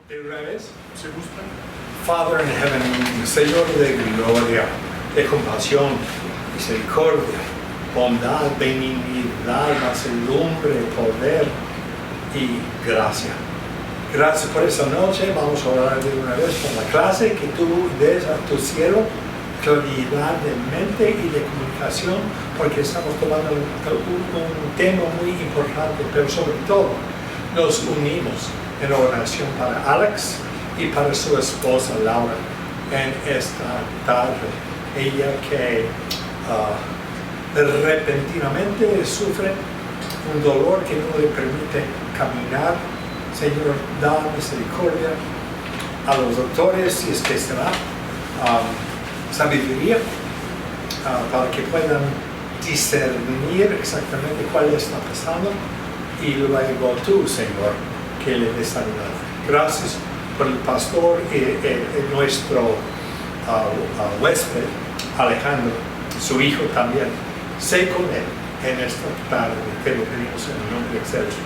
De una vez, ¿se gusta? Father in heaven, Señor de gloria, de compasión, misericordia, bondad, benignidad, mansedumbre, poder y gracia. Gracias por esta noche. Vamos a orar de una vez por la clase, que tú des a tu cielo claridad de mente y de comunicación, porque estamos tomando un tema muy importante, pero sobre todo nos unimos en oración para Alex y para su esposa Laura en esta tarde. Ella que repentinamente sufre un dolor que no le permite caminar. Señor, da misericordia a los doctores, si es que será sabiduría para que puedan discernir exactamente cuál está pasando, y luego tú, Señor, que le des sanidad. Gracias por el pastor y nuestro huésped Alejandro, su hijo también. Sé con él en esta tarde, te lo pedimos en el nombre excelso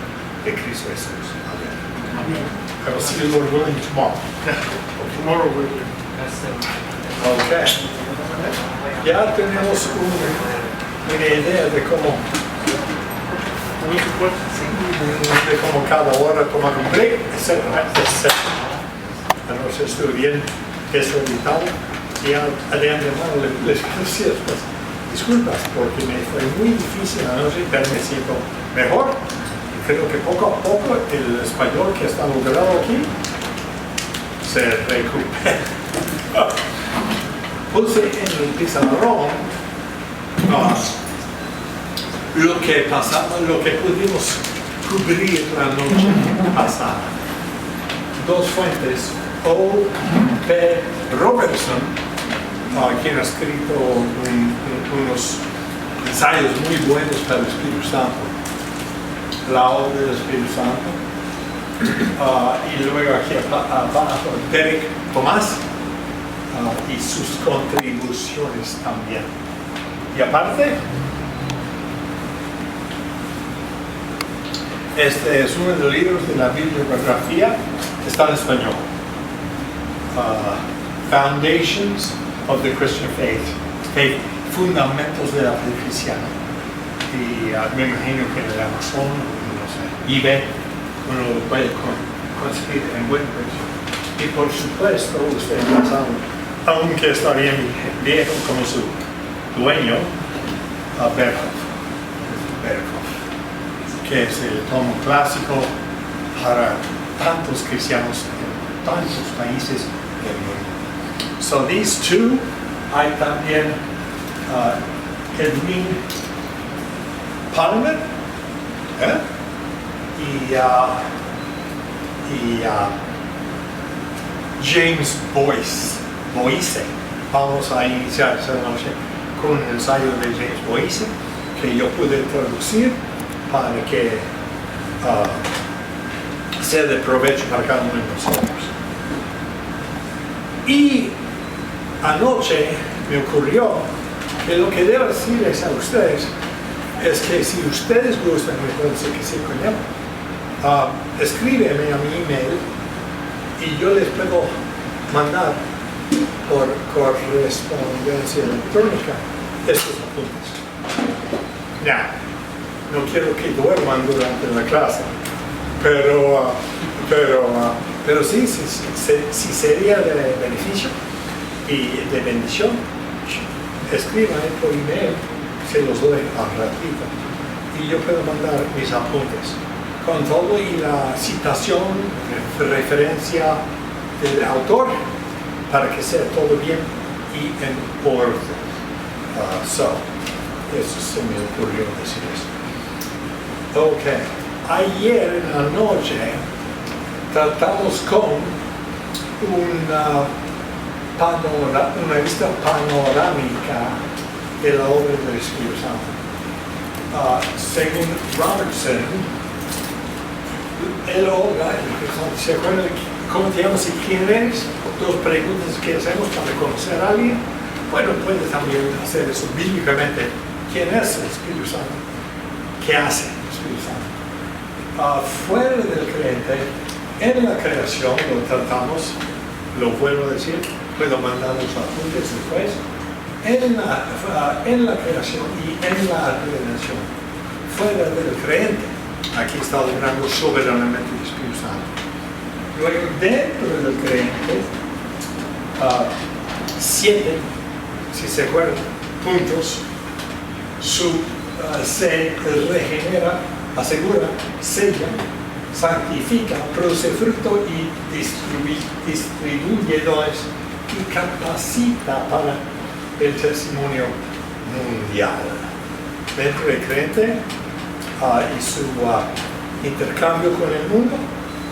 de Cristo Jesús. Amén. Amén. I will see you, Lord willing, tomorrow. Tomorrow will be. Okay. Ya tenemos una idea de cómo cada hora tomar un break, etc. Anoche estuve bien desorientado y de antemano les quiero decir disculpas porque me fue muy difícil anoche, pero me siento mejor. Creo que poco a poco el español que está logrado aquí se recupera. Puse en el pizarrón lo que pasaba, lo que pudimos cubrir la noche pasada. Dos fuentes: O. P. Robertson, quien ha escrito unos ensayos muy buenos para el Espíritu Santo, la obra del Espíritu Santo, y luego aquí abajo Derek Tomás y sus contribuciones también. Y aparte, este es uno de los libros de la bibliografía, está en español. Foundations of the Christian Faith, fundamentos de la fe cristiana. Y me imagino que en el Amazon, no sé, eBay, uno lo puede conseguir en buen precio. Y por supuesto, ustedes ya saben, aunque está bien viejo como su dueño, Berkhoff, que es el tomo clásico para tantos cristianos en tantos países del mundo. So these two, hay también Edwin Palmer y James Boyce. Vamos a iniciar esta noche con un ensayo de James Boyce que yo pude traducir para que sea de provecho para cada uno de nosotros. Y anoche me ocurrió que lo que debo decirles a ustedes es que si ustedes gustan, me pueden decir que sí con él, escríbeme a mi email y yo les puedo mandar por correspondencia electrónica estos apuntes. No quiero que duerman durante la clase, pero sí sería de beneficio y de bendición. Escriban por email, se los doy al ratito y yo puedo mandar mis apuntes con todo y la citación, referencia del autor, para que sea todo bien y en orden. Eso se me ocurrió decir eso. Ok, ayer en la noche tratamos con una vista panorámica de la obra del Espíritu Santo. Según Robertson, ¿se acuerdan cómo te llamas y quién eres? Dos preguntas que hacemos para conocer a alguien. Bueno, puedes también hacer eso bíblicamente. ¿Quién es el Espíritu Santo? ¿Qué hace el Espíritu Santo? Fuera del creyente, En la creación lo tratamos, lo vuelvo a decir, puedo mandar los apuntes después. En la creación y en la redención, fuera del creyente, aquí está obrando soberanamente el Espíritu Santo. Luego, dentro del creyente, 7, si se acuerdan, puntos, se regenera, asegura, sella, santifica, produce fruto y distribuye dones y capacita para el testimonio mundial. Dentro del creyente y su intercambio con el mundo,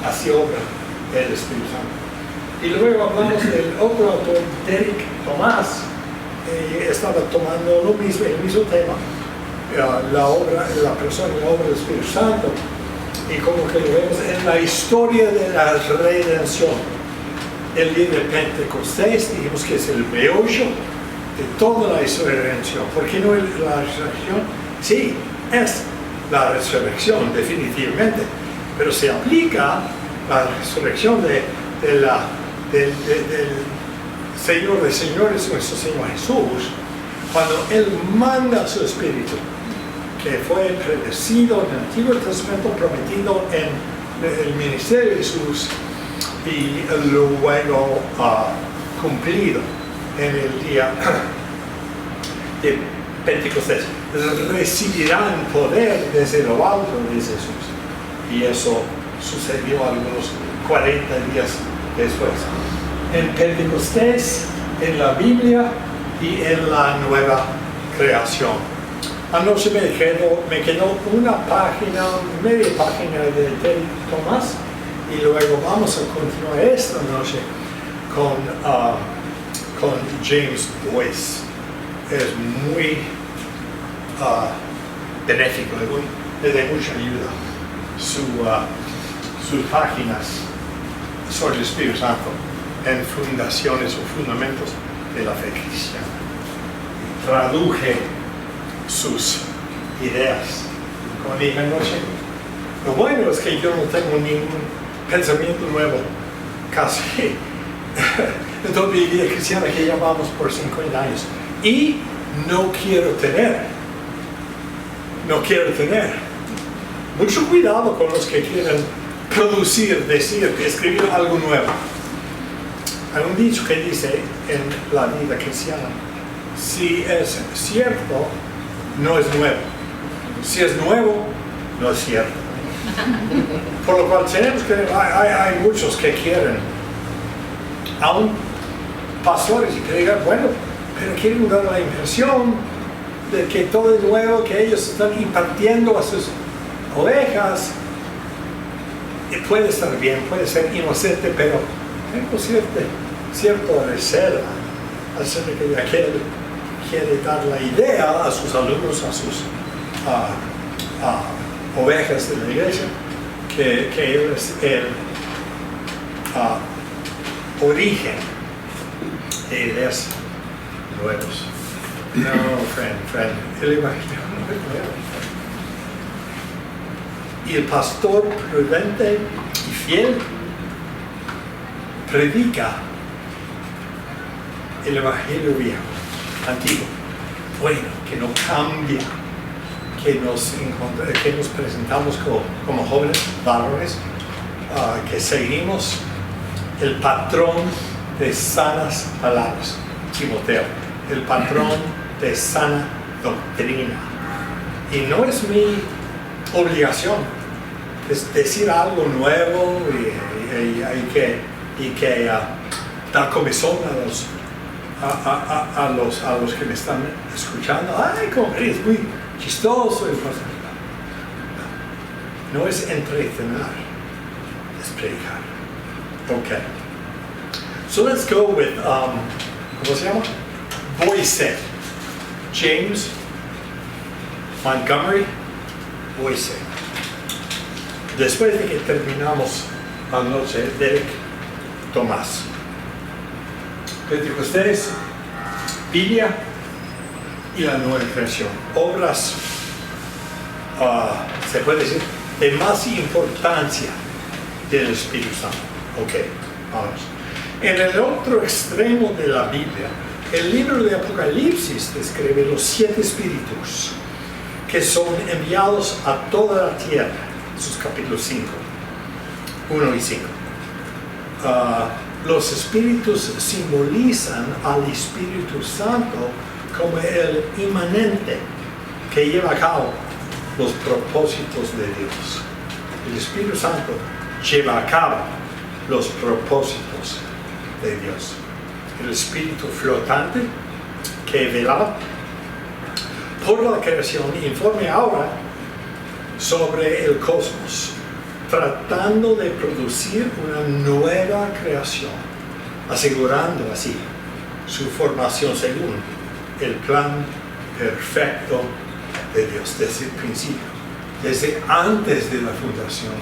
así obra el Espíritu Santo. Y luego hablamos del otro autor, Derek Thomas, estaba tomando el mismo tema, la persona y la obra del Espíritu Santo, y como que lo vemos en la historia de la redención. El día de Pentecostés dijimos que es el meollo de toda la historia de redención. ¿Por qué no la resurrección? Sí, es la resurrección, definitivamente, pero se aplica la resurrección del Señor de señores, nuestro Señor Jesús, cuando Él manda a su Espíritu, que fue predecido en el Antiguo Testamento, prometido en el ministerio de Jesús y luego cumplido en el día de Pentecostés. Recibirán poder desde lo alto de Jesús. Y eso sucedió algunos 40 días después. En Pentecostés, en la Biblia y en la nueva creación. Anoche me quedó una página, media página de Terry Thomas, y luego vamos a continuar esta noche con James Boyce. Es muy benéfico, le da mucha ayuda sus páginas sobre el Espíritu Santo en fundaciones o fundamentos de la fe cristiana. Traduje sus ideas, como dije anoche. Lo bueno es que yo no tengo ningún pensamiento nuevo, casi, en toda mi vida cristiana que llevamos por 50 años. Y no quiero tener. Mucho cuidado con los que quieren producir, decir, escribir algo nuevo. Hay un dicho que dice en la vida cristiana: si es cierto, no es nuevo. Si es nuevo, no es cierto. Por lo cual tenemos que, hay muchos que quieren, aún pastores, y que digan, bueno, pero quieren dar la impresión de que todo es nuevo, que ellos están impartiendo a sus ovejas. Y puede estar bien, puede ser inocente, pero tengo cierta reserva acerca de que quiere dar la idea a sus alumnos, a sus ovejas de la iglesia, que Él es el origen de ideas nuevas. No, friend, el evangelio no es nuevo. Y el pastor prudente y fiel predica el evangelio viejo, antiguo, bueno, que no cambia, que nos presentamos como jóvenes varones, que seguimos el patrón de sanas palabras, Timoteo, el patrón de sana doctrina. Y no es mi obligación es decir algo nuevo y que dar comezón a los que me están escuchando. Ay, como eres muy chistoso. No es entretener, es predicar. Okay. So let's go with, ¿cómo se llama? Boyce. James Montgomery Boyce. Después de que terminamos anoche, Derek Thomas. Pentecostés, Biblia y la nueva creación. Obras, se puede decir, de más importancia del Espíritu Santo. Ok, vamos. En el otro extremo de la Biblia, el libro de Apocalipsis describe los 7 espíritus que son enviados a toda la tierra, sus capítulos 5, 1 y 5. Los espíritus simbolizan al Espíritu Santo como el inmanente que lleva a cabo los propósitos de Dios. El Espíritu Santo lleva a cabo los propósitos de Dios. El Espíritu flotante que velaba por la creación informe ahora sobre el cosmos, tratando de producir una nueva creación, asegurando así su formación según el plan perfecto de Dios desde el principio, desde antes de la fundación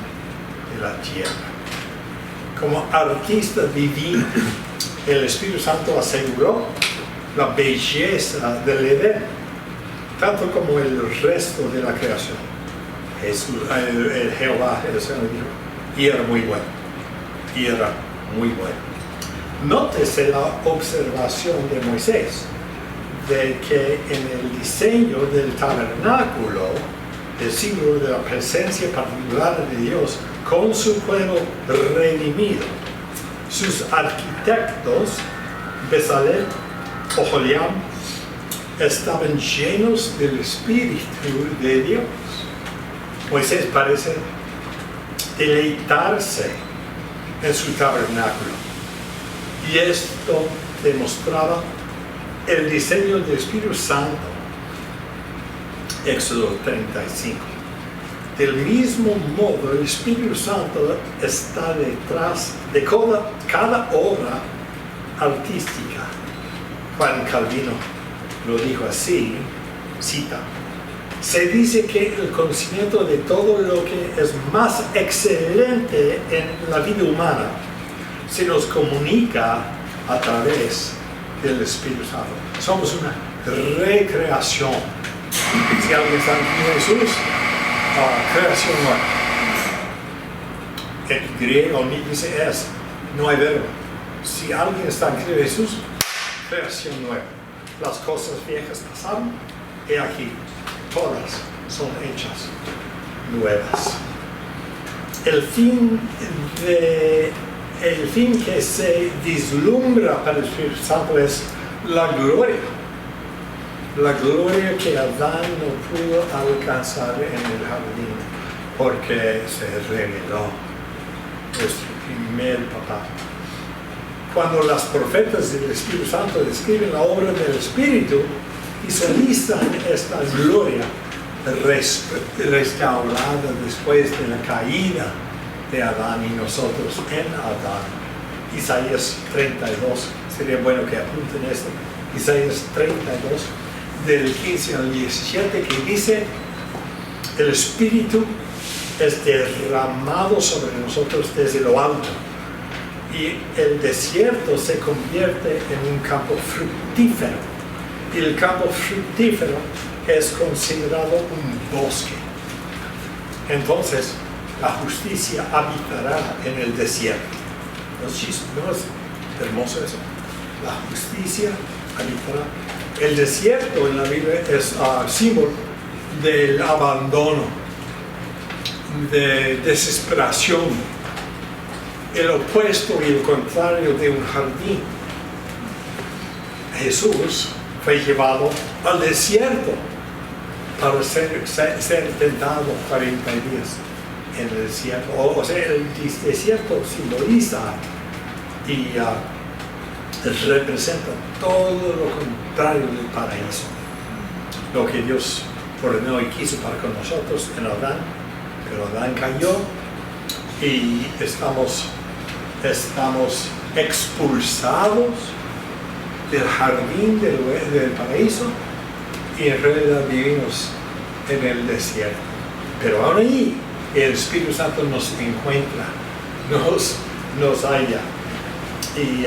de la tierra. Como artista divino, el Espíritu Santo aseguró la belleza del Edén, tanto como el resto de la creación. El Jehová, el Señor dijo, y era muy bueno, y era muy bueno. Nótese la observación de Moisés, de que en el diseño del tabernáculo, el símbolo de la presencia particular de Dios con su pueblo redimido, sus arquitectos, Bezalel, Oholiab, estaban llenos del Espíritu de Dios. Moisés parece deleitarse en su tabernáculo, y esto demostraba el diseño del Espíritu Santo. Éxodo 35. Del mismo modo, el Espíritu Santo está detrás de cada obra artística. Juan Calvino lo dijo así, cita: se dice que el conocimiento de todo lo que es más excelente en la vida humana se nos comunica a través del Espíritu Santo. Somos una recreación. Si alguien está en Jesús, creación nueva. En griego dice es, no hay verbo. Si alguien está en Jesús, creación nueva. Las cosas viejas pasaron, y aquí todas son hechas nuevas. El fin que se vislumbra para el Espíritu Santo es la gloria que Adán no pudo alcanzar en el jardín porque se reveló nuestro primer papá. Cuando las profetas del Espíritu Santo describen la obra del Espíritu, visualizan esta gloria restaurada después de la caída de Adán y nosotros en Adán. Isaías 32, sería bueno que apunten esto. Isaías 32, del 15 al 17, que dice: el Espíritu es derramado sobre nosotros desde lo alto, y el desierto se convierte en un campo fructífero, y el campo fructífero es considerado un bosque. Entonces la justicia habitará en el desierto. ¿No es hermoso eso? La justicia habitará. El desierto en la Biblia es símbolo del abandono, de desesperación, el opuesto y el contrario de un jardín. Jesús fue llevado al desierto para ser tentado 40 días en el desierto. O sea, el desierto simboliza y representa todo lo contrario del paraíso. Lo que Dios ordenó y quiso para con nosotros en Adán, pero Adán cayó y estamos expulsados del jardín del paraíso, y en realidad vivimos en el desierto. Pero aún ahí el Espíritu Santo nos encuentra, nos halla, y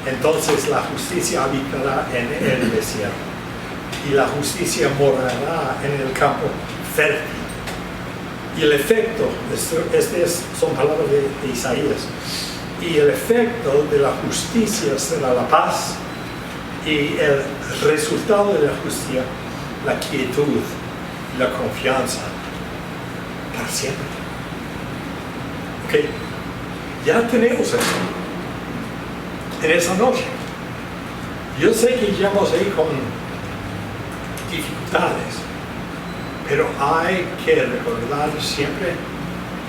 entonces la justicia habitará en el desierto, y la justicia morará en el campo fértil. Y el efecto, son palabras de Isaías, y el efecto de la justicia será la paz, y el resultado de la justicia, la quietud, la confianza, para siempre. Ok, ya tenemos eso en esa noche. Yo sé que llegamos ahí con dificultades, pero hay que recordar siempre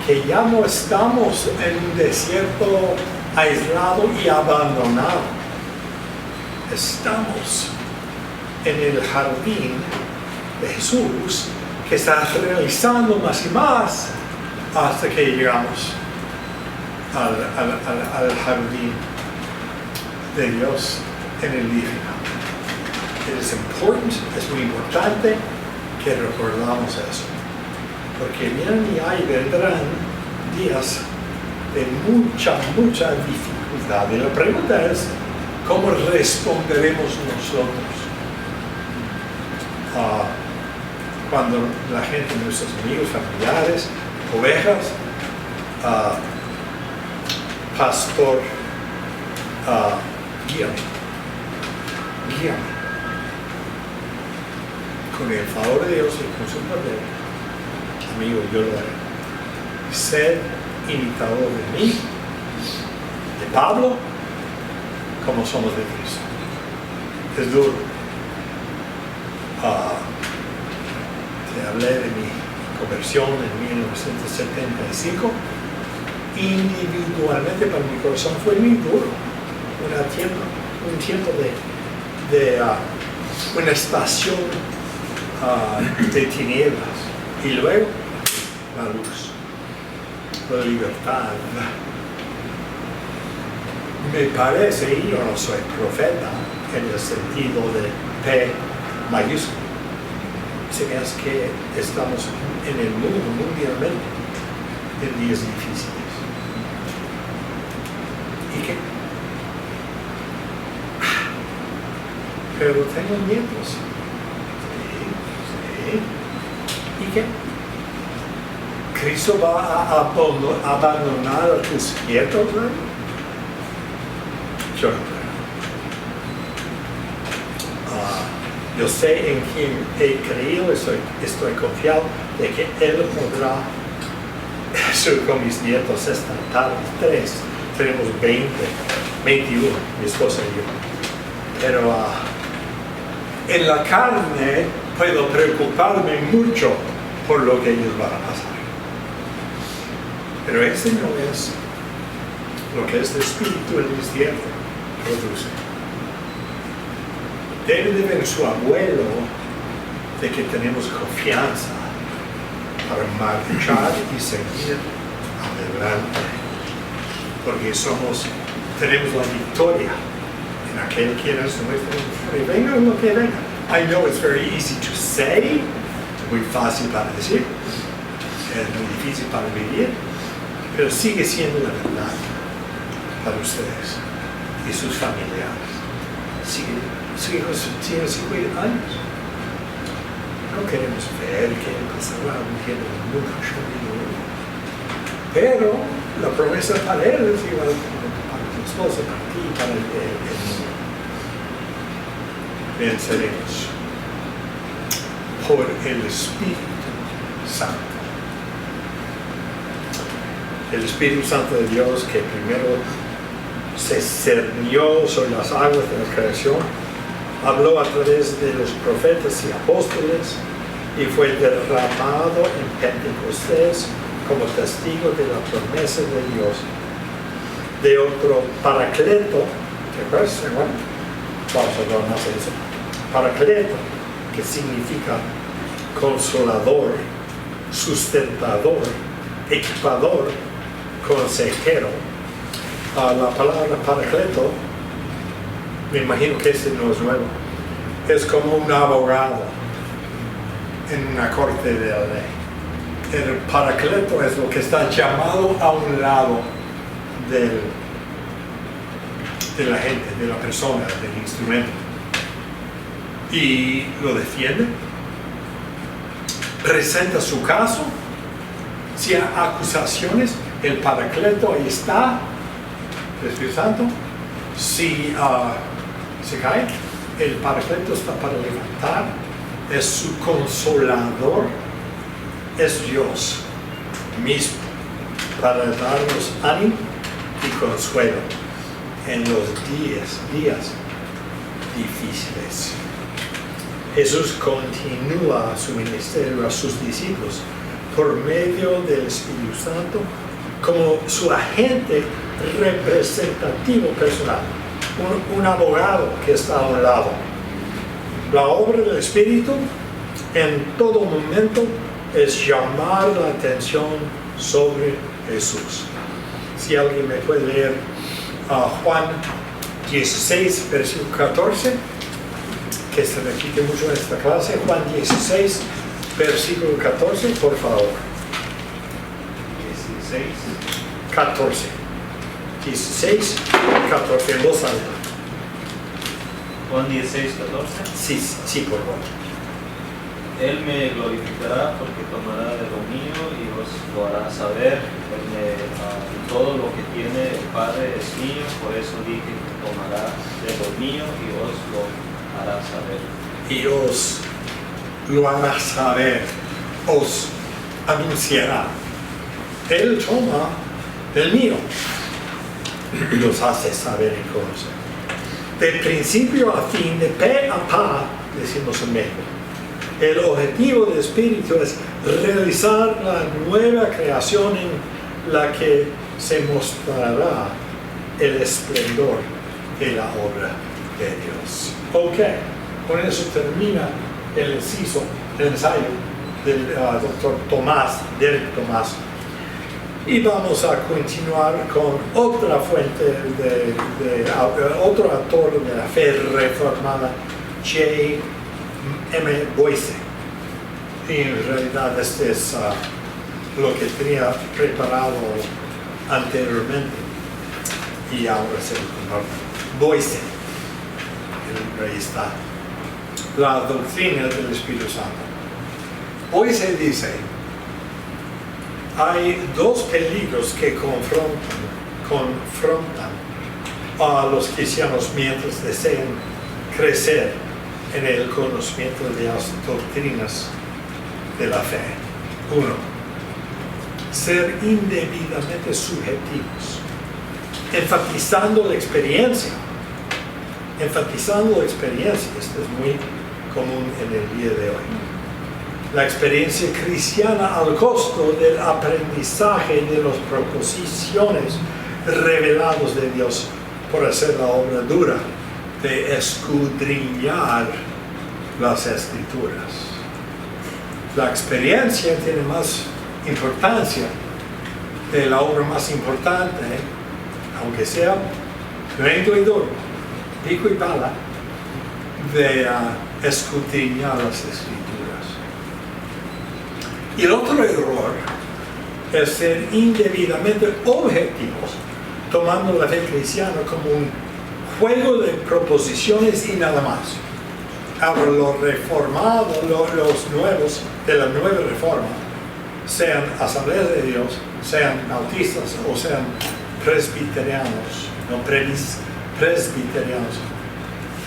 que ya no estamos en un desierto aislado y abandonado. Estamos en el jardín de Jesús, que está realizando más y más hasta que llegamos al jardín de Dios en el día final. Es muy importante que recordamos eso, porque vienen y vendrán días de mucha dificultad, y la pregunta es ¿cómo responderemos nosotros cuando la gente, nuestros amigos, familiares, ovejas, pastor, guíame? Con el favor de Dios y con su poder, amigo, yo lo haré. Sed imitador de mí, de Pablo, como somos de Cristo. Es duro. Te hablé de mi conversión en 1975. Individualmente para mi corazón fue muy duro. Un tiempo de una estación de tinieblas, y luego la luz, la libertad. Me parece, y yo no soy profeta en el sentido de P mayúsculo, se me hace que estamos en el mundo mundialmente en días difíciles. ¿Y qué? Pero tengo nietos. Sí. ¿Y qué? ¿Cristo va a abandonar a tus nietos, ¿no? Yo no creo. Yo sé en quién he creído, estoy confiado de que Él podrá ser con mis nietos esta tarde. Tenemos 21, mi esposa y yo. Pero en la carne puedo preocuparme mucho por lo que ellos van a pasar. Pero ese no es lo que este espíritu en mis tiempos produce. Debe de ver su abuelo de que tenemos confianza para marchar y seguir adelante, porque tenemos la victoria en aquel quien es nuestro. Venga lo que venga. I know it's very easy to say, muy fácil para decir, es muy difícil para vivir, pero sigue siendo la verdad para ustedes y sus familiares. Tiene 50 años. No queremos ver qué pasará un tiempo mucho. Pero la promesa para él es igual para tu esposa, para ti, para el mundo. Venceremos por el Espíritu Santo. El Espíritu Santo de Dios, que primero se cernió sobre las aguas de la creación, habló a través de los profetas y apóstoles y fue derramado en Pentecostés como testigo de la promesa de Dios. De otro Paracleto, ¿te acuerdas? Bueno, vamos a hablar más de eso. Paracleto, que significa consolador, sustentador, equipador, consejero. La palabra Paracleto, me imagino que ese no es nuevo, es como un abogado en una corte de la ley. El Paracleto es lo que está llamado a un lado de la gente, de la persona, del instrumento, y lo defiende, presenta su caso Si hay acusaciones, el Paracleto ahí está, el Espíritu Santo. Si se cae, el Paracleto está para levantar, es su consolador, es Dios mismo, para darnos ánimo y consuelo en los días difíciles. Jesús continúa su ministerio a sus discípulos por medio del Espíritu Santo como su agente representativo personal, un abogado que está a un lado. La obra del Espíritu en todo momento es llamar la atención sobre Jesús. Si alguien me puede leer Juan 16, versículo 14, que se repite mucho en esta clase. Juan 16, versículo 14, por favor. 16, 14, en voz alta. Juan 16, 14. Sí, por favor. Él me glorificará porque tomará de lo mío y os lo hará saber. Todo lo que tiene el Padre es mío, por eso dije que tomará de lo mío y os lo hará saber. Y os lo hará saber, os anunciará. Él toma del mío y los hace saber y conocer. De principio a fin, de pe a pa, decimos en México. El objetivo del Espíritu es realizar la nueva creación en la que se mostrará el esplendor de la obra de Dios. Ok, con eso termina el ensayo del doctor Tomás, Derek Tomás. Y vamos a continuar con otra fuente otro autor de la fe reformada, J.M. Boyce. Y en realidad este es lo que tenía preparado anteriormente y ahora se lo Boyce. Ahí está la doctrina del Espíritu Santo. Boyce dice: hay dos peligros que confrontan a los cristianos mientras desean crecer en el conocimiento de las doctrinas de la fe. 1. Ser indebidamente subjetivos, enfatizando la experiencia. Esto es muy común en el día de hoy. La experiencia cristiana al costo del aprendizaje de las proposiciones reveladas de Dios por hacer la obra dura de escudriñar las Escrituras. La experiencia tiene más importancia de la obra más importante, aunque sea lento y duro, pico y pala, de escudriñar las Escrituras. Y el otro error es ser indebidamente objetivos, tomando la fe cristiana como un juego de proposiciones y nada más. Ahora, los reformados, los nuevos de la nueva reforma, sean asambleas de Dios, sean bautistas o sean presbiterianos, no presbiterianos,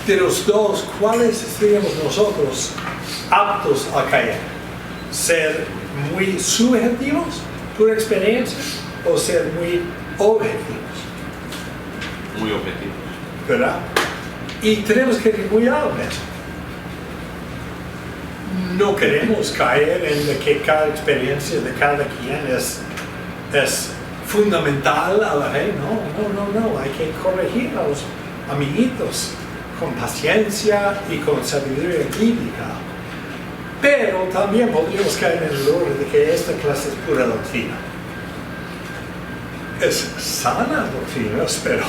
de los dos, ¿cuáles seríamos nosotros aptos a caer? ¿Ser muy subjetivos, pura experiencia, o ser muy objetivos? Muy objetivos. ¿Verdad? Y tenemos que tener cuidado en eso. No queremos caer en que cada experiencia de cada quien es fundamental a la fe. No. Hay que corregir a los amiguitos con paciencia y con sabiduría bíblica. Pero también podríamos caer en el error de que esta clase es pura doctrina. Es sana doctrina, pero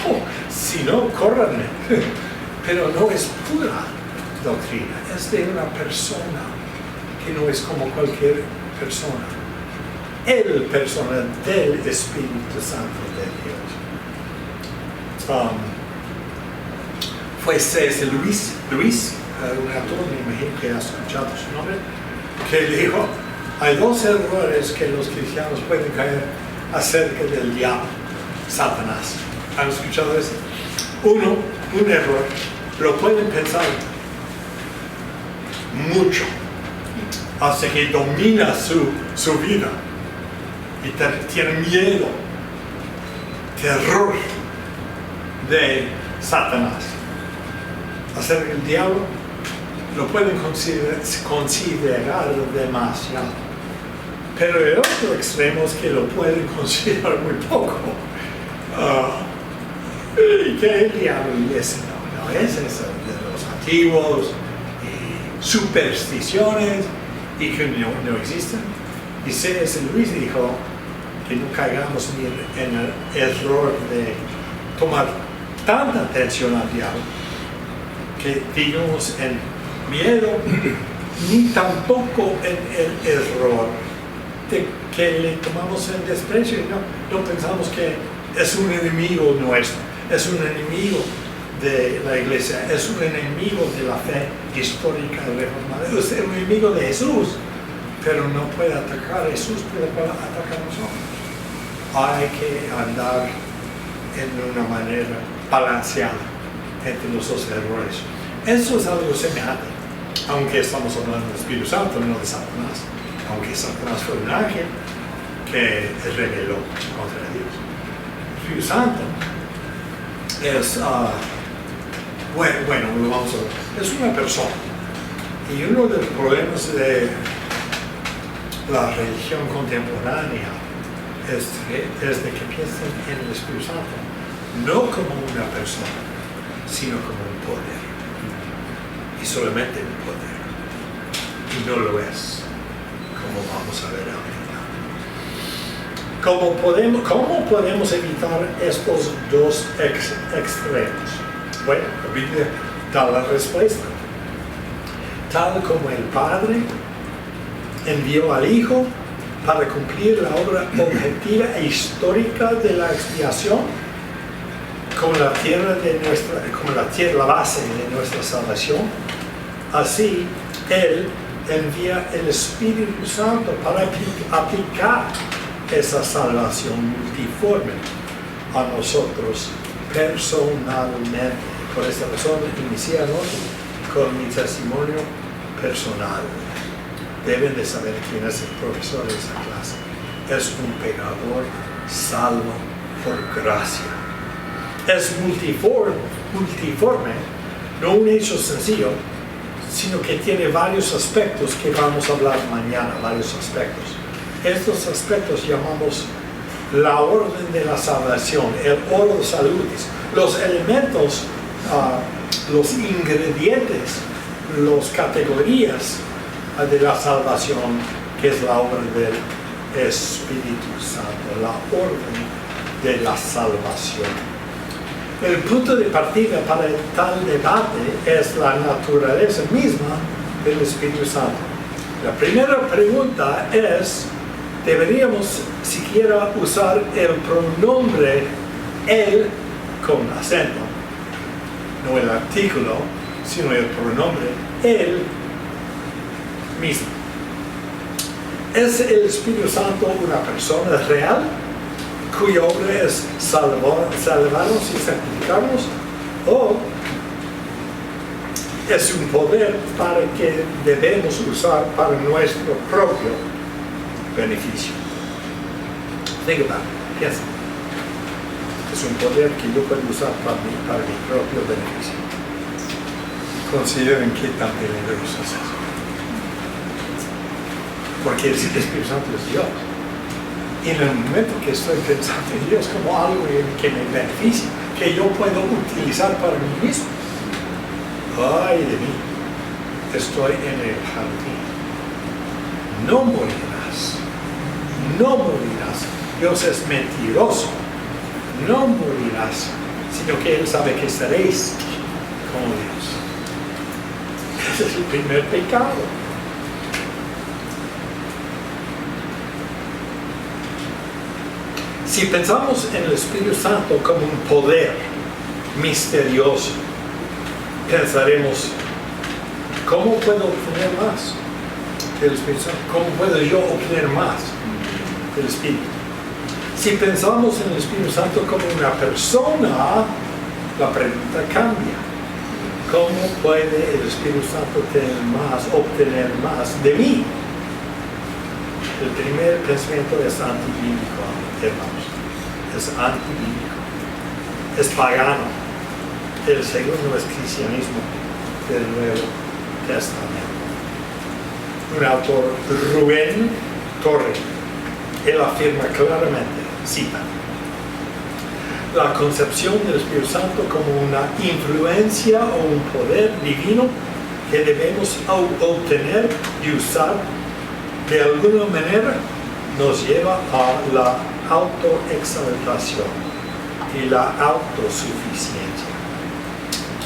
si no, córranme. Pero no es pura doctrina, es de una persona que no es como cualquier persona. El persona del Espíritu Santo de Dios. Fue C.S. Lewis, un autor, me imagino que has escuchado su nombre, que dijo, Hay dos errores que los cristianos pueden caer acerca del diablo, Satanás. ¿Han escuchado eso? Uno, un error, lo pueden pensar mucho, hasta que domina su vida y tienen miedo, terror de Satanás. Acerca del diablo, lo pueden considerar demasiado. Pero el otro extremo es que lo pueden considerar muy poco. Y que el diablo no es eso de los antiguos, supersticiones y que no existen. Y C.S. Lewis dijo que no caigamos en el error de tomar tanta atención al diablo que digamos en miedo, ni tampoco en el error de que le tomamos en desprecio y no pensamos que es un enemigo nuestro, es un enemigo de la iglesia, es un enemigo de la fe histórica reformada, es un enemigo de Jesús, pero no puede atacar a Jesús, puede atacar a nosotros. Hay que andar en una manera balanceada entre los dos errores. Eso es algo semejante, aunque estamos hablando del Espíritu Santo, no de Satanás, aunque Satanás fue un ángel que rebeló contra Dios. El Espíritu Santo es, es una persona. Y uno de los problemas de la religión contemporánea es de que piensan en el Espíritu Santo no como una persona, sino como un poder. Y solamente un poder. Y no lo es, como vamos a ver ahorita. ¿Cómo podemos evitar estos dos extremos? Bueno, la Biblia da la respuesta. Tal como el Padre envió al Hijo para cumplir la obra objetiva e histórica de la expiación, como la base de nuestra salvación, así Él envía el Espíritu Santo para aplicar esa salvación multiforme a nosotros personalmente. Por esta razón iniciamos con mi testimonio personal. Deben de saber quién es el profesor de esa clase. Es un pecador salvo por gracia. Es multiforme, no un hecho sencillo, sino que tiene varios aspectos que vamos a hablar mañana, varios aspectos. Estos aspectos llamamos la orden de la salvación, el oro salutis, los elementos, los ingredientes, las categorías de la salvación, que es la obra del Espíritu Santo, la orden de la salvación. El punto de partida para tal debate es la naturaleza misma del Espíritu Santo. La primera pregunta es, ¿deberíamos siquiera usar el pronombre él con acento? No el artículo, sino el pronombre él mismo. ¿Es el Espíritu Santo una persona real cuya obra es salvarnos y santificarnos? ¿O es un poder para que debemos usar para nuestro propio beneficio? Think about it. Piensa. Es un poder que yo puedo usar para mi propio beneficio. Consideren qué tan peligroso es eso. Porque el Espíritu Santo es Dios. Y en el momento que estoy pensando en Dios como algo que me beneficia, que yo puedo utilizar para mí mismo, ay de mí, estoy en el jardín. No morirás. No morirás. Dios es mentiroso. No morirás, sino que Él sabe que estaréis como Dios. Ese es el primer pecado. Si pensamos en el Espíritu Santo como un poder misterioso, pensaremos, ¿cómo puedo obtener más? del Espíritu Santo? ¿Cómo puedo yo obtener más del Espíritu? Si pensamos en el Espíritu Santo como una persona, la pregunta cambia. ¿Cómo puede el Espíritu Santo obtener más de mí? El primer pensamiento es antibíblico, hermanos. Es antibíblico. Es pagano. El segundo es cristianismo del Nuevo Testamento. Un autor, Rubén Torre, él afirma claramente, cita, la concepción del Espíritu Santo como una influencia o un poder divino que debemos obtener y usar de alguna manera nos lleva a la autoexaltación y la autosuficiencia.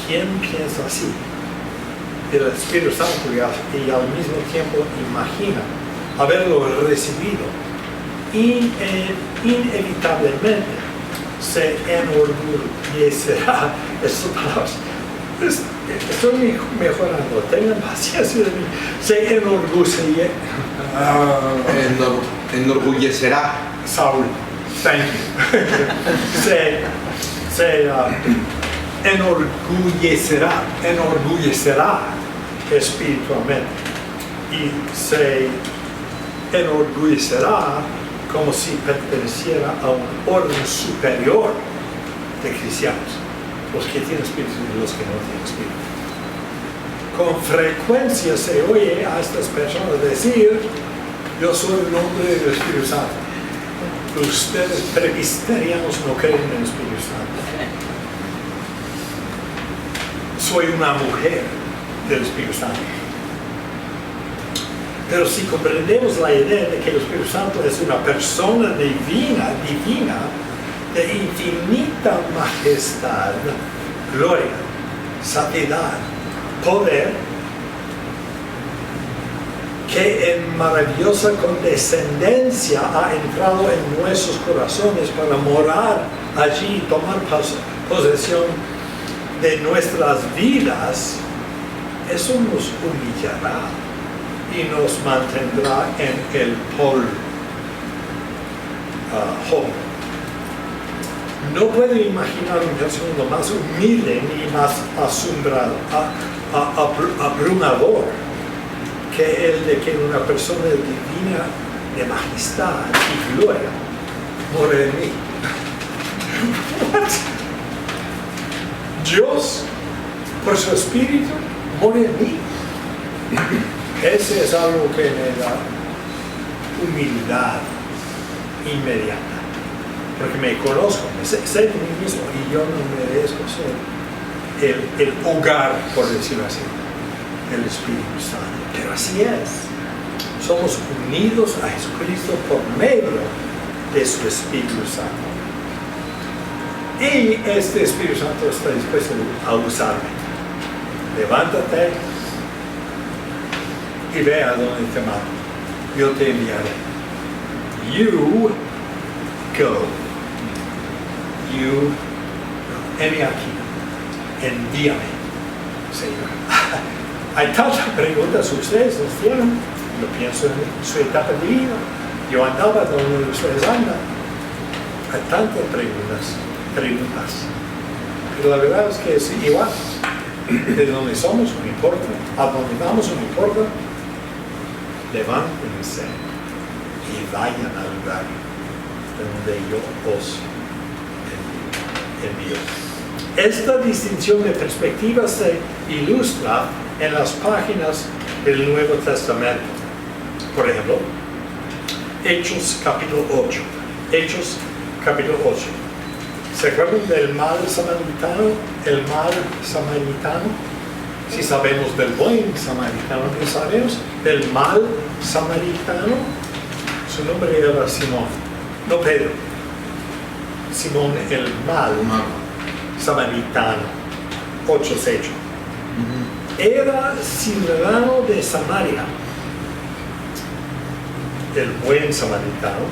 ¿Quién piensa así? El Espíritu Santo y al mismo tiempo imagina haberlo recibido inevitablemente se enorgullecerá. Estas palabras, estoy mejorando, tengan paciencia de mí. Se enorgullecerá. Saúl, thank you. se enorgullecerá espiritualmente y se enorgullecerá como si perteneciera a un orden superior de cristianos, los que tienen espíritu y los que no tienen espíritu. Con frecuencia se oye a estas personas decir: yo soy un hombre del Espíritu Santo. Ustedes presbiterianos no creen en el Espíritu Santo. Soy una mujer del Espíritu Santo. Pero si comprendemos la idea de que el Espíritu Santo es una persona divina, de infinita majestad, gloria, santidad, poder, que en maravillosa condescendencia ha entrado en nuestros corazones para morar allí y tomar posesión de nuestras vidas, eso nos humillará y nos mantendrá en el polvo. No puedo imaginar un segundo más humilde ni más abrumador que el de que una persona divina de majestad y gloria more en mí. What? Dios, por su espíritu, more en mí. Ese es algo que me da humildad inmediata, porque me conozco, sé de mí mismo y yo no merezco ser el hogar, por decirlo así, del Espíritu Santo. Pero así es. Somos unidos a Jesucristo por medio de su Espíritu Santo. Y este Espíritu Santo está dispuesto a usarme. Levántate y ve a donde te mando. Yo te enviaré. You go. You go. Heme aquí. Envíame, Señor. Hay tantas preguntas ustedes nos tienen. Yo pienso en su etapa de vida. Yo andaba donde ustedes andan. Hay tantas preguntas. Pero la verdad es que es igual. De donde somos no importa. A donde vamos no importa. Levántense y vayan al lugar donde yo os envío. Esta distinción de perspectiva se ilustra en las páginas del Nuevo Testamento. Por ejemplo, Hechos capítulo 8. Hechos capítulo 8. ¿Se acuerdan del mal samaritano? El mal samaritano. Si sabemos del buen samaritano, ¿qué sabemos? Del mal samaritano. Su nombre era Simón, no Pedro. Simón el mal samaritano. 8:8. Era ciudadano de Samaria, el buen samaritano,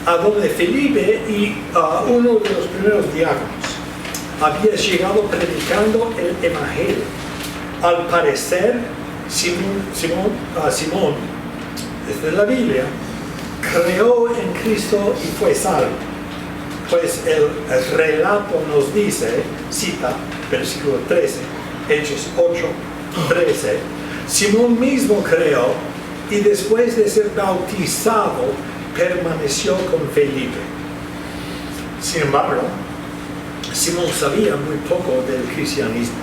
a donde Felipe y uno de los primeros diáconos había llegado predicando el evangelio. Al parecer, Simón, desde la Biblia, creó en Cristo y fue salvo. Pues el relato nos dice, cita, versículo 13, Hechos 8, 13, Simón mismo creó y después de ser bautizado permaneció con Felipe. Sin embargo, Simón sabía muy poco del cristianismo.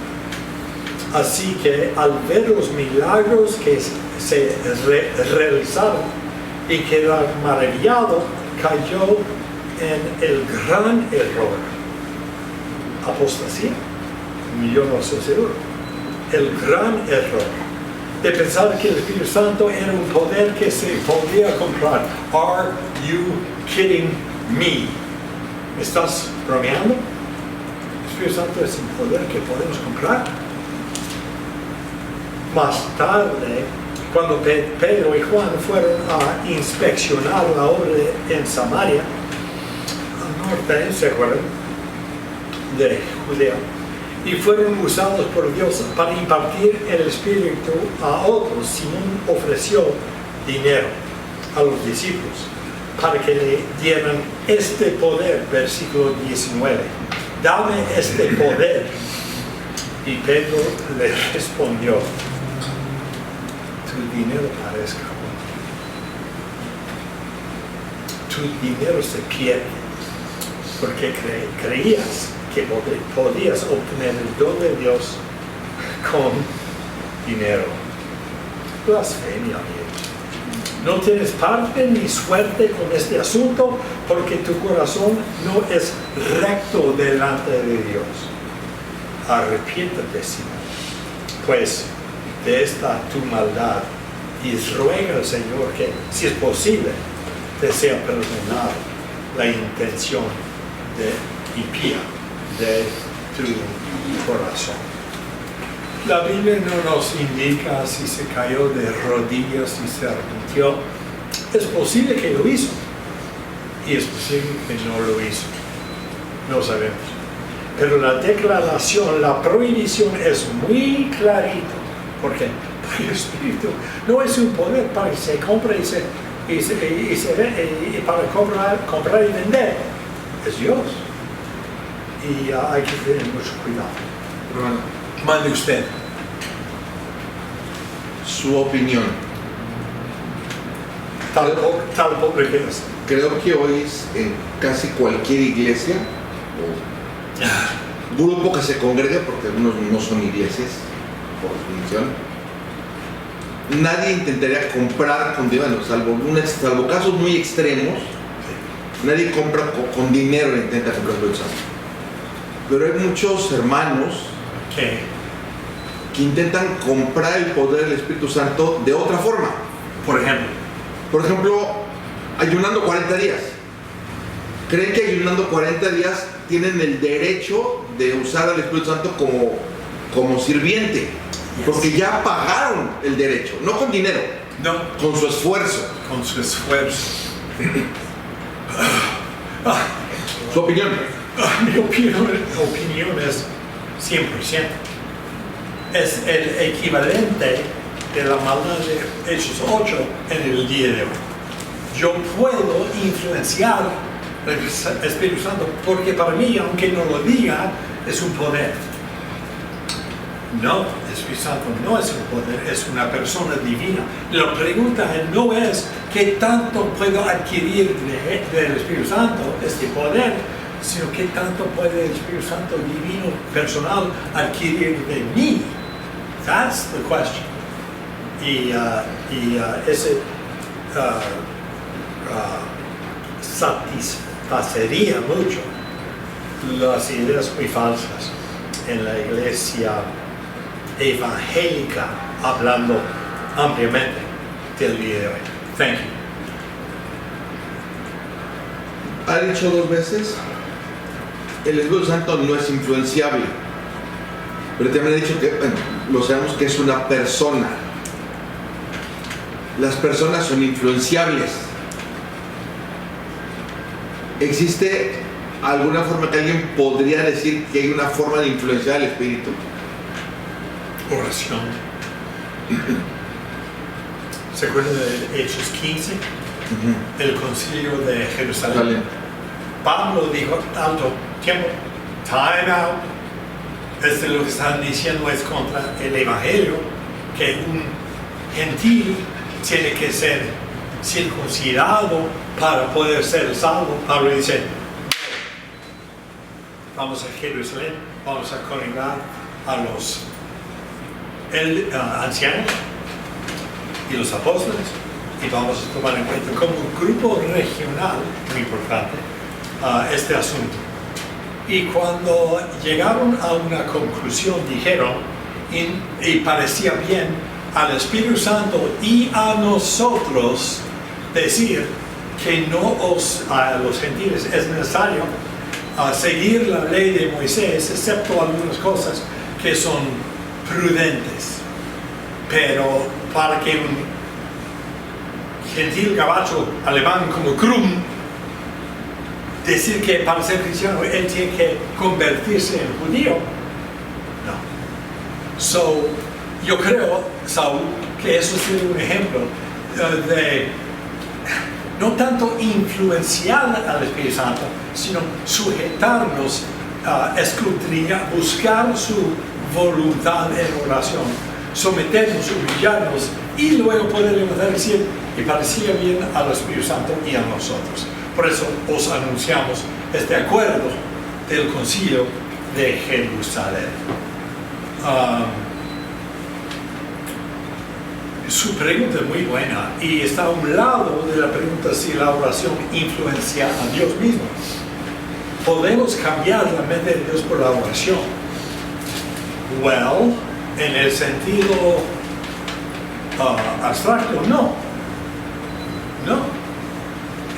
Así que al ver los milagros que se realizaron y quedar maravillado, cayó en el gran error. Apostasía. Yo no estoy seguro. El gran error de pensar que el Espíritu Santo era un poder que se podía comprar. Are you kidding me? ¿Me estás bromeando? El Espíritu Santo es un poder que podemos comprar. Más tarde, cuando Pedro y Juan fueron a inspeccionar la obra en Samaria, al norte, ¿se acuerdan? De Judea, y fueron usados por Dios para impartir el Espíritu a otros, Simón ofreció dinero a los discípulos para que le dieran este poder, versículo 19. Dame este poder. Y Pedro le respondió, tu dinero parezca bueno. Tu dinero se pierde porque creías que podías obtener el don de Dios con dinero. Blasfemia, amigos. No tienes parte ni suerte con este asunto porque tu corazón no es recto delante de Dios. Arrepiéntate, Simón, pues de esta tu maldad y ruega al Señor que, si es posible, te sea perdonada la intención impía de tu corazón. La Biblia no nos indica si se cayó de rodillas y se arrepintió. Es posible que lo hizo y es posible que no lo hizo. No sabemos. Pero la declaración, la prohibición es muy clarito. ¿Por qué? Porque el Espíritu no es un poder para que se compre y para comprar y vender. Es Dios. Y hay que tener mucho cuidado. Hermano, Mande usted. su opinión. Tal pobre que es. Creo que hoy en casi cualquier iglesia o grupo que se congregue, porque algunos no son iglesias por definición, nadie intentaría comprar con dinero, salvo casos muy extremos. Nadie compra con dinero e intenta comprar el Santo. Pero hay muchos hermanos que intentan comprar el poder del Espíritu Santo de otra forma. Por ejemplo, ayunando 40 días. Creen que ayunando 40 días tienen el derecho de usar al Espíritu Santo como sirviente. Porque ya pagaron el derecho, no con dinero, No. con su esfuerzo. Con su esfuerzo. Su opinión. Mi opinión es 100%. Es el equivalente de la maldad de Hechos 8 en el día de hoy. Yo puedo influenciar el Espíritu Santo porque para mí, aunque no lo diga, es un poder. No, el Espíritu Santo no es un poder, es una persona divina. La pregunta no es qué tanto puedo adquirir del Espíritu Santo, este poder, sino qué tanto puede el Espíritu Santo divino, personal, adquirir de mí. That's the question. Y ese satisfacería mucho las ideas muy falsas en la iglesia evangélica, hablando ampliamente del día de hoy. Thank you. Ha dicho 2 veces, el Espíritu Santo no es influenciable. Pero también ha dicho que, lo sabemos que es una persona. Las personas son influenciables. ¿Existe alguna forma que alguien podría decir que hay una forma de influenciar al Espíritu? Oración. ¿Se acuerdan de Hechos 15? El concilio de Jerusalén. Dale. Pablo dijo, alto, tiempo, time out. Lo que están diciendo es contra el evangelio, que un gentil tiene que ser circuncidado para poder ser salvo. Pablo dice, vamos a Jerusalén, vamos a congregar a los ancianos y los apóstoles y vamos a tomar en cuenta como un grupo regional, muy importante, este asunto. Y cuando llegaron a una conclusión, dijeron, y parecía bien al Espíritu Santo y a nosotros decir que a los gentiles es necesario seguir la ley de Moisés, excepto algunas cosas que son prudentes. Pero para que un gentil gabacho alemán como Krum decir que para ser cristiano él tiene que convertirse en judío, no. Yo creo, Saúl, que eso sería un ejemplo de no tanto influenciar al Espíritu Santo, sino sujetarnos, escudriñar, buscar su voluntad en oración, someternos, humillarnos y luego poder levantar y decir, y parecía bien al Espíritu Santo y a nosotros. Por eso os anunciamos este acuerdo del concilio de Jerusalén. Su pregunta es muy buena y está a un lado de la pregunta si la oración influencia a Dios mismo. ¿Podemos cambiar la mente de Dios por la oración? Well, en el sentido abstracto, no.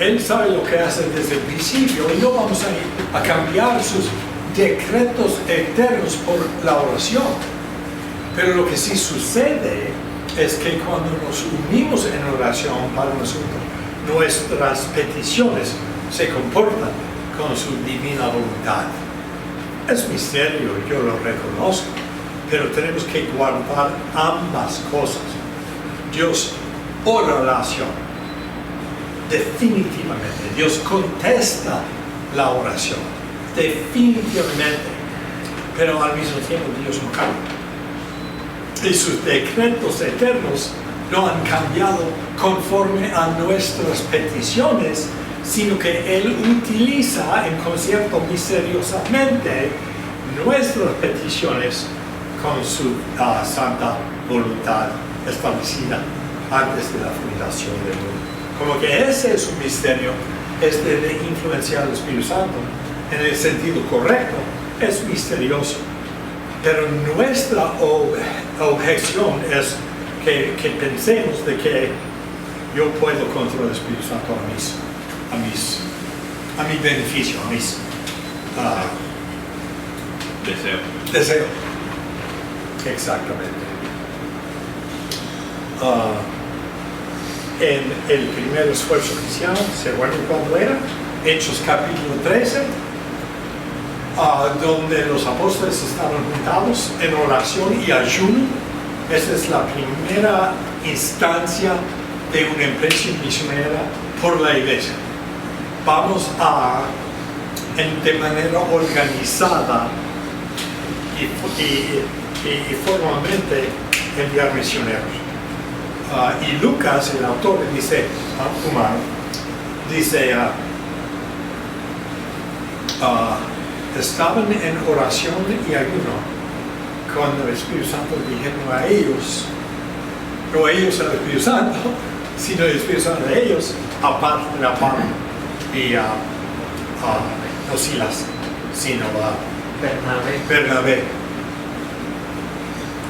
Él sabe lo que hace desde el principio y no vamos a cambiar sus decretos eternos por la oración. Pero lo que sí sucede es que cuando nos unimos en oración para nosotros, nuestras peticiones se comportan con su divina voluntad. Es misterio, yo lo reconozco, pero tenemos que guardar ambas cosas. Dios ora la oración, definitivamente. Dios contesta la oración, definitivamente. Pero al mismo tiempo Dios no cambia. Y sus decretos eternos no han cambiado conforme a nuestras peticiones, sino que Él utiliza en concierto misteriosamente nuestras peticiones con su santa voluntad establecida antes de la fundación del mundo. Como que ese es un misterio, de influenciar al Espíritu Santo en el sentido correcto, es misterioso. Pero nuestra objeción es que pensemos de que yo puedo controlar el Espíritu Santo a mi beneficio, a mis deseo. Exactamente. En el primer esfuerzo cristiano, ¿se acuerdan cuándo era? Hechos capítulo 13. Donde los apóstoles estaban juntados en oración y ayuno. Esa es la primera instancia de una empresa misionera por la iglesia. Vamos de manera organizada y formalmente enviar misioneros. Y Lucas, el autor, dice, estaban en oración y ayuno cuando el Espíritu Santo dijeron a ellos, no ellos al Espíritu Santo, sino el Espíritu Santo de ellos, aparte a Pablo y no Silas, sino a Bernabé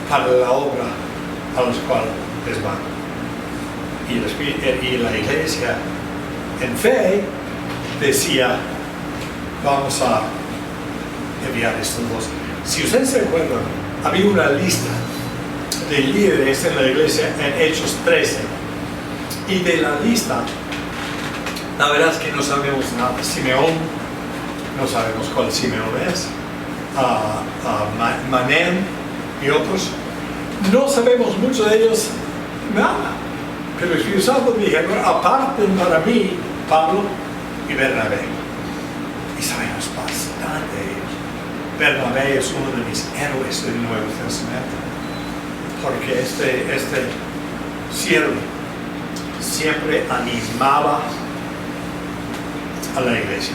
para la obra a los cuales les van. Y la iglesia en fe decía, vamos a enviar estos dos. Si ustedes se acuerdan, había una lista de líderes en la iglesia en Hechos 13 y de la lista la verdad es que no sabemos nada. Simeón, no sabemos cuál Simeón es, Manén y otros, no sabemos mucho de ellos nada. Pero el Espíritu Santo dijeron, aparten para mí Pablo y Bernabé. Y sabemos bastante de ellos. Bernabé es uno de mis héroes del Nuevo Testamento. Porque este siervo siempre animaba a la iglesia.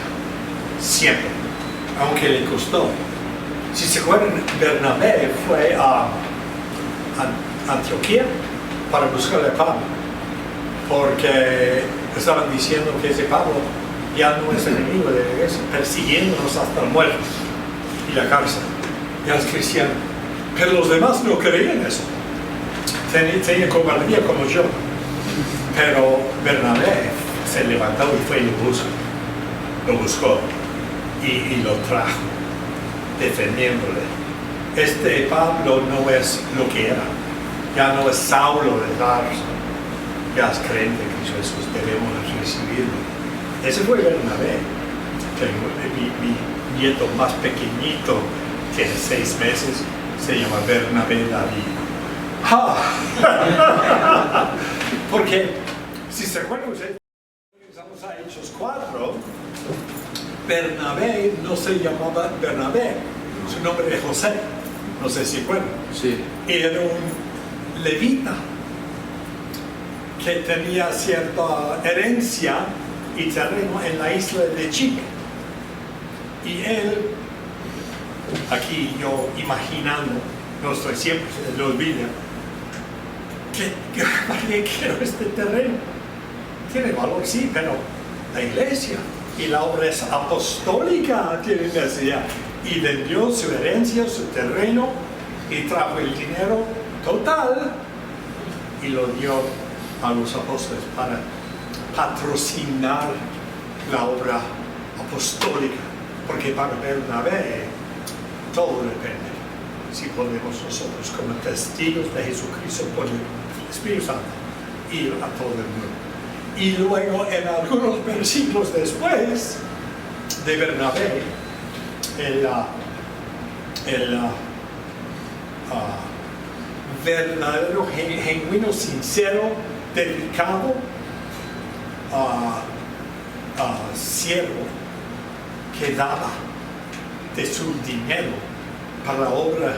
Siempre. Aunque le costó. Si se acuerdan, Bernabé fue a Antioquía para buscarle a Pablo. Porque estaban diciendo que ese Pablo ya no es enemigo de la iglesia, persiguiéndonos hasta la muerte y la cárcel. Ya es cristiano. Pero los demás no creían eso. Tenía cobardía como yo. Pero Bernabé se levantó y fue y lo buscó y lo trajo, defendiéndole. Este Pablo no es lo que era. Ya no es Saulo de Tarso. Ya es creyente en Cristo Jesús, debemos recibirlo. Ese fue Bernabé. Tengo mi nieto más pequeñito, tiene 6 meses, se llama Bernabé David. Porque, si se acuerdan ustedes, estamos a Hechos 4, Bernabé no se llamaba Bernabé, su nombre es José, no sé si acuerdan. Sí. Era un levita que tenía cierta herencia y terreno en la isla de Chipre. Y él, aquí yo imaginando, no estoy siempre en la Biblia, ¿para qué quiero este terreno? Tiene valor, sí, pero la iglesia y la obra es apostólica tiene necesidad. Y vendió su herencia, su terreno, y trajo el dinero total y lo dio a los apóstoles para patrocinar la obra apostólica. Porque para Bernabé todo depende. Si podemos nosotros como testigos de Jesucristo por el Espíritu Santo ir a todo el mundo. Y luego en algunos versículos después de Bernabé, el verdadero, genuino, sincero, dedicado siervo que daba de su dinero para la obra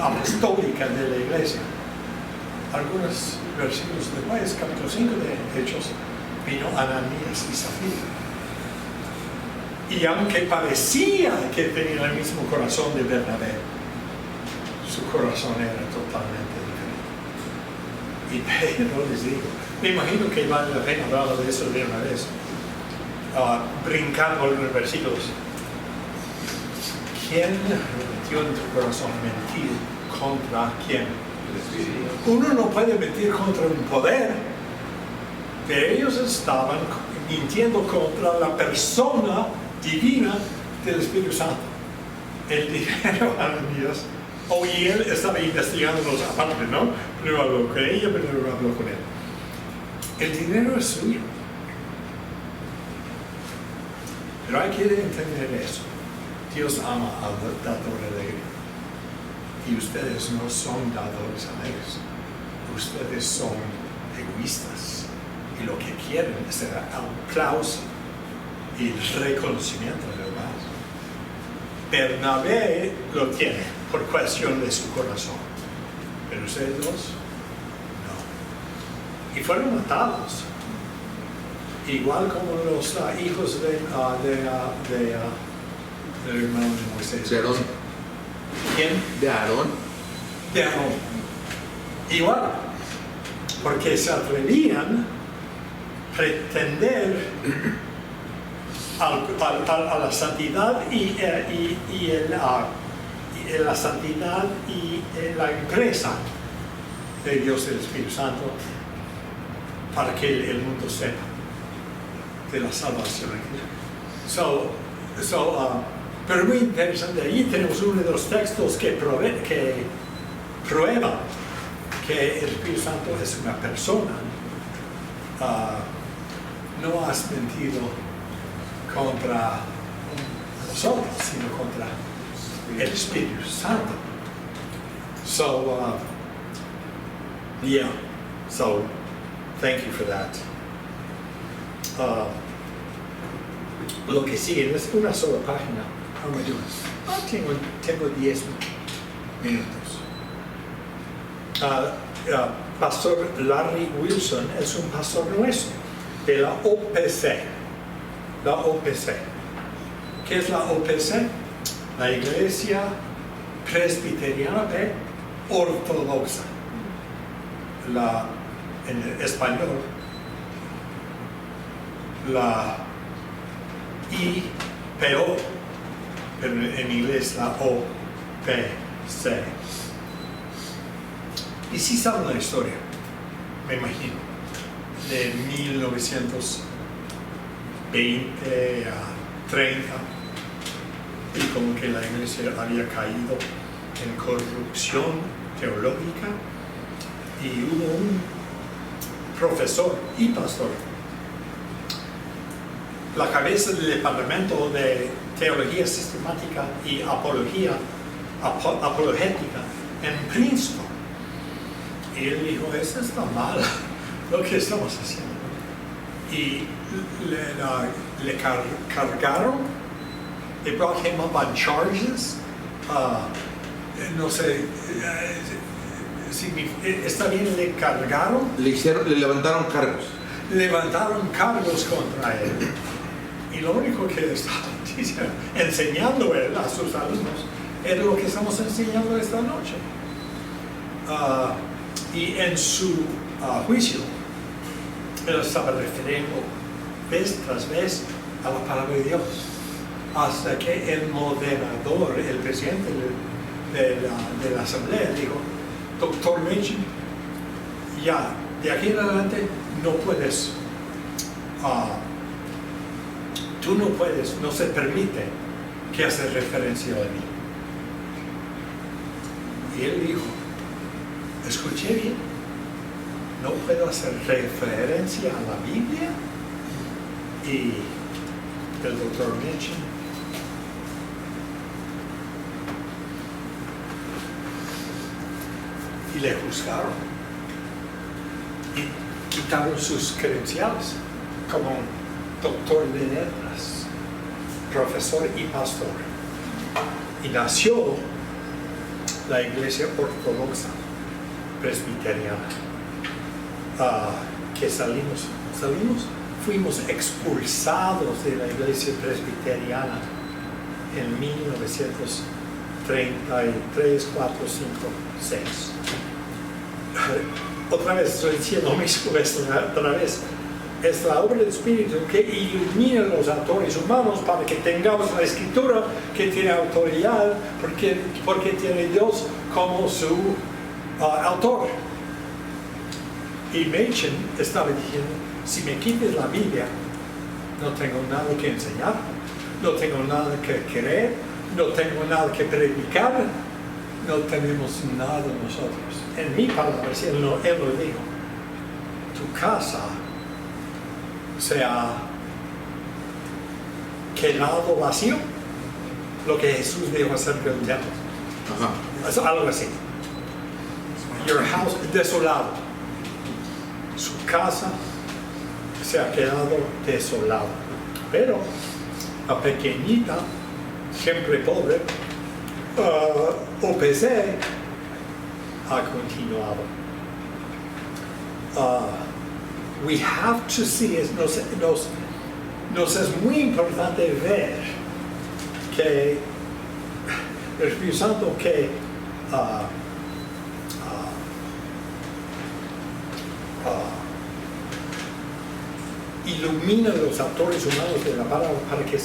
apostólica de la iglesia. Algunos versículos después, capítulo 5 de Hechos, vino Ananías y Zafira. Y aunque parecía que tenía el mismo corazón de Bernabé, su corazón era totalmente diferente. Y Pedro les dijo, me imagino que vale la pena hablar de eso de una vez, brincando en los versículos. ¿Quién metió en tu corazón mentir contra quién? Uno no puede mentir contra un poder, pero ellos estaban mintiendo contra la persona divina del Espíritu Santo. El dinero a Ananías, y él estaba investigando los aparte, ¿no? Primero habló con ella, primero habló con él. El dinero es suyo. Pero hay que entender eso. Dios ama al dador alegre. Y ustedes no son dadores alegres. Ustedes son egoístas. Y lo que quieren es el aplauso y el reconocimiento de los demás. Bernabé lo tiene por cuestión de su corazón. Pero ustedes dos, no. Y fueron matados. Igual como los hijos del hermano de Moisés. De Aarón. ¿Quién? De Aarón. De Aarón. Igual. Porque se atrevían a pretender a la santidad y la santidad y la empresa de Dios del Espíritu Santo para que el mundo sepa de la salvación. Pero muy interesante, allí tenemos uno de los textos que prueba que el Espíritu Santo es una persona. No has mentido contra nosotros, sino contra el Espíritu Santo. So thank you for that. Lo que sigue es una sola página. How am I doing? Tengo 10 minutos. Pastor Larry Wilson es un pastor nuestro de la OPC. La OPC. ¿Qué es la OPC? La Iglesia Presbiteriana Ortodoxa. En el español, la IPO, pero en inglés la OPC. Y sí saben la historia, me imagino, de 1920 a 30, y como que la iglesia había caído en corrupción teológica, y hubo un profesor y pastor, la cabeza del departamento de teología sistemática y apologética en Princeton. Y él dijo, eso está mal, lo que estamos haciendo. Y le cargaron, they brought him up on charges, no sé, ¿está bien? Le cargaron. Le levantaron cargos. Levantaron cargos contra él. Y lo único que estaba enseñando él a sus alumnos era lo que estamos enseñando esta noche. Y en su juicio, él estaba refiriendo vez tras vez a la palabra de Dios, hasta que el moderador, el presidente de la asamblea, dijo, Doctor Machen, ya, de aquí en adelante no puedes, tú no puedes, no se permite que haces referencia a mí. Y él dijo, escuché bien, no puedo hacer referencia a la Biblia. Y el doctor Machen y le juzgaron y quitaron sus credenciales como doctor de letras, profesor y pastor. Y nació la Iglesia Ortodoxa Presbiteriana, que fuimos expulsados de la Iglesia Presbiteriana en 1933, 4, 5, 6. Otra vez estoy diciendo lo mismo, otra vez. Es la obra del Espíritu que ilumina los autores humanos para que tengamos la Escritura que tiene autoridad, porque tiene Dios como su autor. Y Machen estaba diciendo, si me quites la Biblia, no tengo nada que enseñar, no tengo nada que creer, no tengo nada que predicar, no tenemos nada nosotros. En mi palabra, él lo dijo, tu casa se ha quedado vacío, lo que Jesús dijo acerca del templo. Es algo así. Your house, desolado. Su casa se ha quedado desolado. Pero la pequeñita, siempre pobre, OPC ha continuado. We have to see, nos es muy importante ver que el Espíritu Santo que ilumina los autores humanos de la palabra para que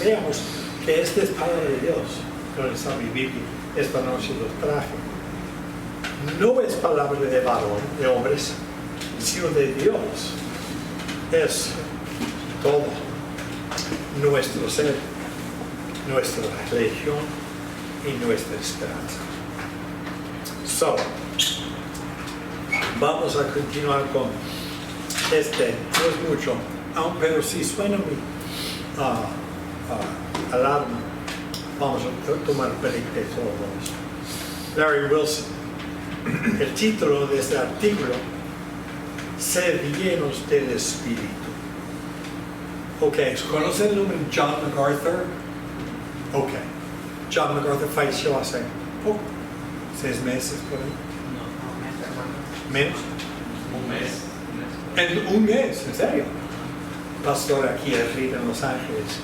veamos que esta es palabra de Dios. No está mi Biblia, esta noche los traje. No es palabra de varón, de hombres, sino de Dios. Es todo nuestro ser, nuestra religión y nuestra esperanza. Vamos a continuar con no es mucho, pero si suena mi alarma, vamos a tomar break de todo esto. Larry Wilson. El título de este artículo, Sed llenos del Espíritu. Ok, ¿conocen el nombre John MacArthur? Ok. John MacArthur falleció hace poco, 6 meses por ahí. ¿Menos? Un mes. En un mes, en serio. Pastor aquí arriba en Los Ángeles,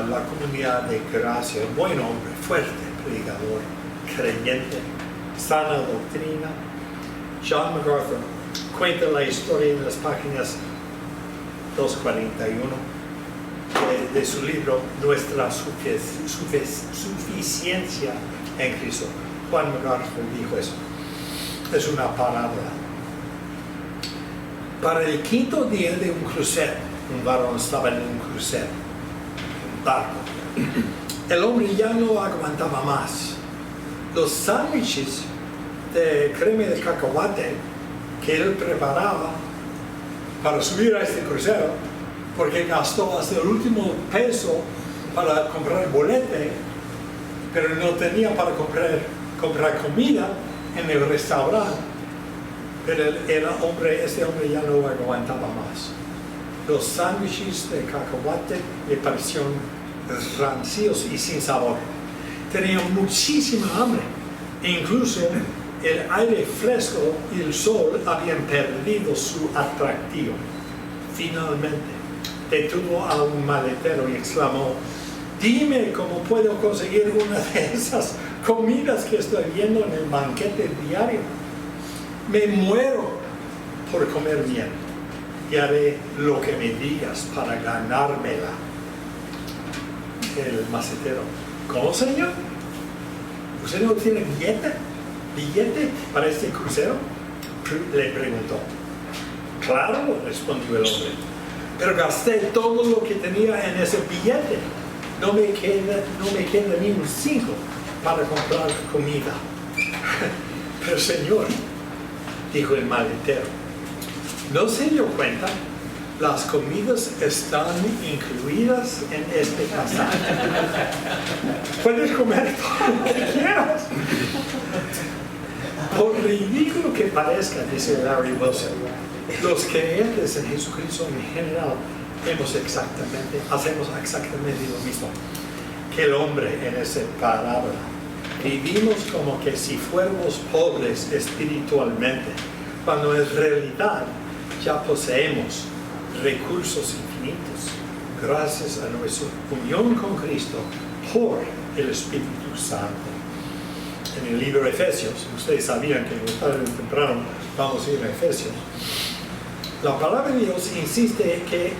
la comunidad de Gracia, buen hombre, fuerte, predicador, creyente, sana doctrina. John MacArthur cuenta la historia en las páginas 241 de su libro Nuestra Suficiencia en Cristo. Juan MacArthur dijo eso. Es una parábola. Para el 5º día de un crucero, un varón estaba en un crucero, un barco. El hombre ya no aguantaba más. Los sándwiches de crema de cacahuate que él preparaba para subir a este crucero, porque gastó hasta el último peso para comprar el bolete, pero no tenía para comprar comida en el restaurante. Pero este hombre ya no aguantaba más. Los sándwiches de cacahuate le parecieron rancios y sin sabor. Tenía muchísima hambre. E incluso el aire fresco y el sol habían perdido su atractivo. Finalmente, detuvo a un maletero y exclamó: dime cómo puedo conseguir una de esas comidas que estoy viendo en el banquete diario. Me muero por comer bien y haré lo que me digas para ganármela. El macetero: ¿cómo, señor? ¿Usted no tiene billete para este crucero? Le preguntó. Claro, respondió el hombre, pero gasté todo lo que tenía en ese billete. No me queda ni un 5 para comprar comida. Pero señor, dijo el maletero, ¿no se dio cuenta? Las comidas están incluidas en este pasaje. Puedes comer todo lo que quieras. Por ridículo que parezca, dice Larry Wilson, los creyentes en Jesucristo en general hacemos exactamente lo mismo que el hombre en esa parábola. Vivimos como que si fuéramos pobres espiritualmente, cuando en realidad ya poseemos recursos infinitos gracias a nuestra unión con Cristo por el Espíritu Santo. En el libro de Efesios, ustedes sabían que tarde o temprano vamos a ir a Efesios. La palabra de Dios insiste en que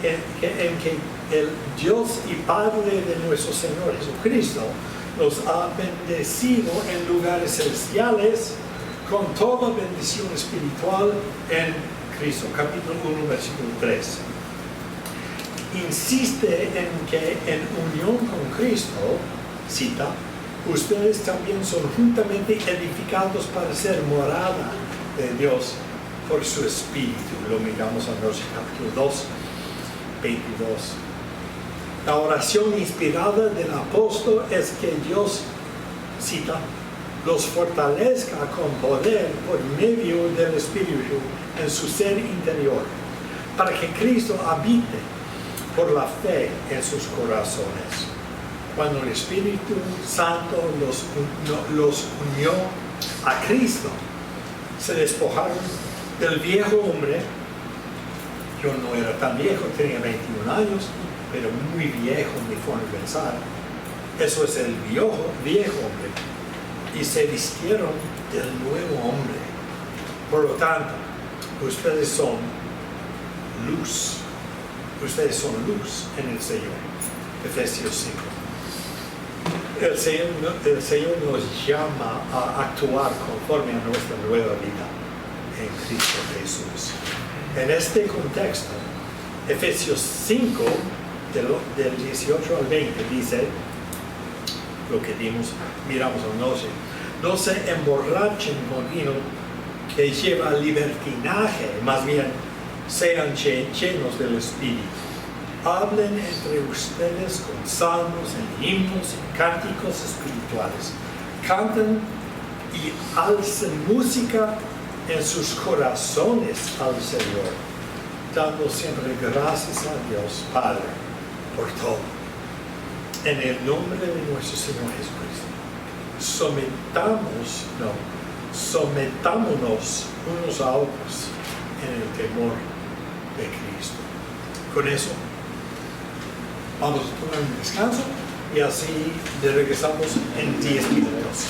el Dios y Padre de nuestro Señor Jesucristo nos ha bendecido en lugares celestiales con toda bendición espiritual en Cristo. Capítulo 1, versículo 3. Insiste en que en unión con Cristo, cita, ustedes también son juntamente edificados para ser morada de Dios por su Espíritu. Lo miramos en Romanos capítulo 2, 22. La oración inspirada del apóstol es que Dios, cita, los fortalezca con poder por medio del Espíritu en su ser interior, para que Cristo habite por la fe en sus corazones. Cuando el Espíritu Santo los unió a Cristo, se despojaron del viejo hombre. Yo no era tan viejo, tenía 21 años, pero muy viejo en mi forma de pensar. Eso es el viejo hombre. Y se vistieron del nuevo hombre. Por lo tanto, ustedes son luz. Ustedes son luz en el Señor. Efesios 5. El Señor nos llama a actuar conforme a nuestra nueva vida en Cristo Jesús. En este contexto, Efesios 5, del 18 al 20, dice lo que miramos anoche: no se emborrachen con vino que lleva libertinaje, más bien sean llenos del Espíritu. Hablen entre ustedes con salmos, en himnos y cánticos espirituales. Canten y alcen música en sus corazones al Señor, dando siempre gracias a Dios Padre por todo. En el nombre de nuestro Señor Jesucristo, sometámonos unos a otros en el temor de Cristo. Con eso, vamos a tomar un descanso y así regresamos en 10 minutos.